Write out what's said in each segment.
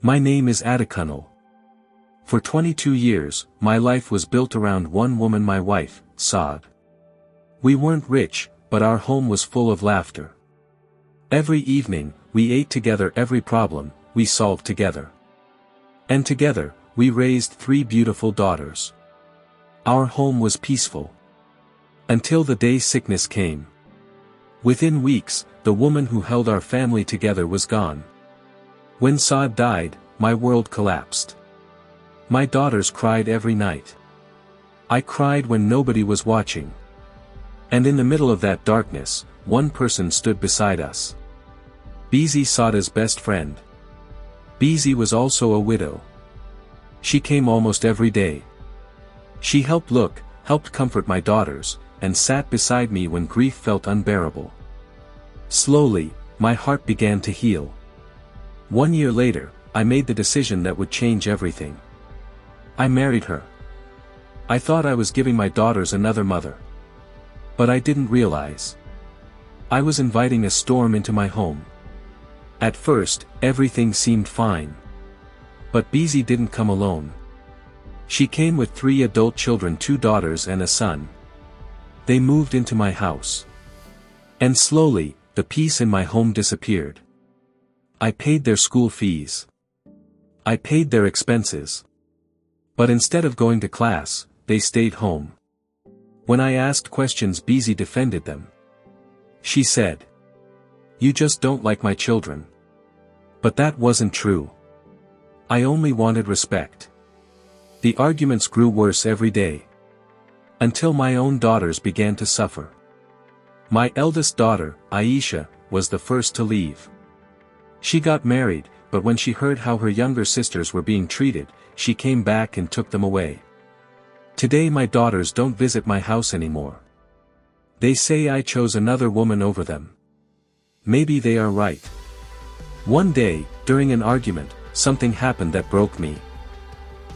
My name is Adekunal. For 22 years, my life was built around one woman, my wife, Saad. We weren't rich, but our home was full of laughter. Every evening, we ate together, every problem, we solved together. And together, we raised 3 beautiful daughters. Our home was peaceful. Until the day sickness came. Within weeks, the woman who held our family together was gone. When Saad died, my world collapsed. My daughters cried every night. I cried when nobody was watching. And in the middle of that darkness, one person stood beside us. Bizi, Saada's best friend. Bizi was also a widow. She came almost every day. She helped comfort my daughters, and sat beside me when grief felt unbearable. Slowly, my heart began to heal. 1 year later, I made the decision that would change everything. I married her. I thought I was giving my daughters another mother. But I didn't realize. I was inviting a storm into my home. At first, everything seemed fine. But Bizi didn't come alone. She came with 3 adult children, 2 daughters and a son. They moved into my house. And slowly, the peace in my home disappeared. I paid their school fees. I paid their expenses. But instead of going to class, they stayed home. When I asked questions, Bizi defended them. She said, "You just don't like my children." But that wasn't true. I only wanted respect. The arguments grew worse every day. Until my own daughters began to suffer. My eldest daughter, Aisha, was the first to leave. She got married, but when she heard how her younger sisters were being treated, she came back and took them away. Today my daughters don't visit my house anymore. They say I chose another woman over them. Maybe they are right. One day, during an argument, something happened that broke me.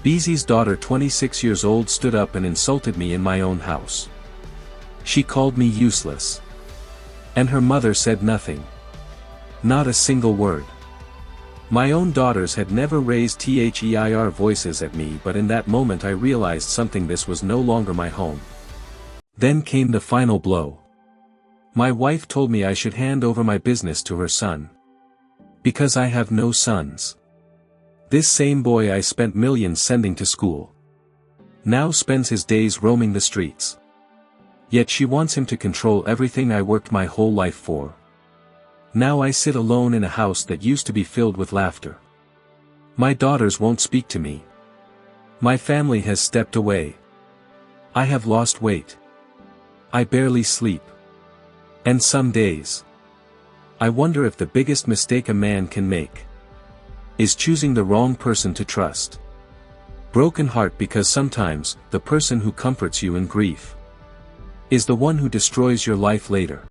Bizi's daughter, 26 years old, stood up and insulted me in my own house. She called me useless. And her mother said nothing. Not a single word. My own daughters had never raised their voices at me, but in that moment I realized something: this was no longer my home. Then came the final blow. My wife told me I should hand over my business to her son. Because I have no sons. This same boy I spent millions sending to school. Now spends his days roaming the streets. Yet she wants him to control everything I worked my whole life for. Now I sit alone in a house that used to be filled with laughter. My daughters won't speak to me. My family has stepped away. I have lost weight. I barely sleep. And some days, I wonder if the biggest mistake a man can make is choosing the wrong person to trust. Broken heart, because sometimes the person who comforts you in grief is the one who destroys your life later.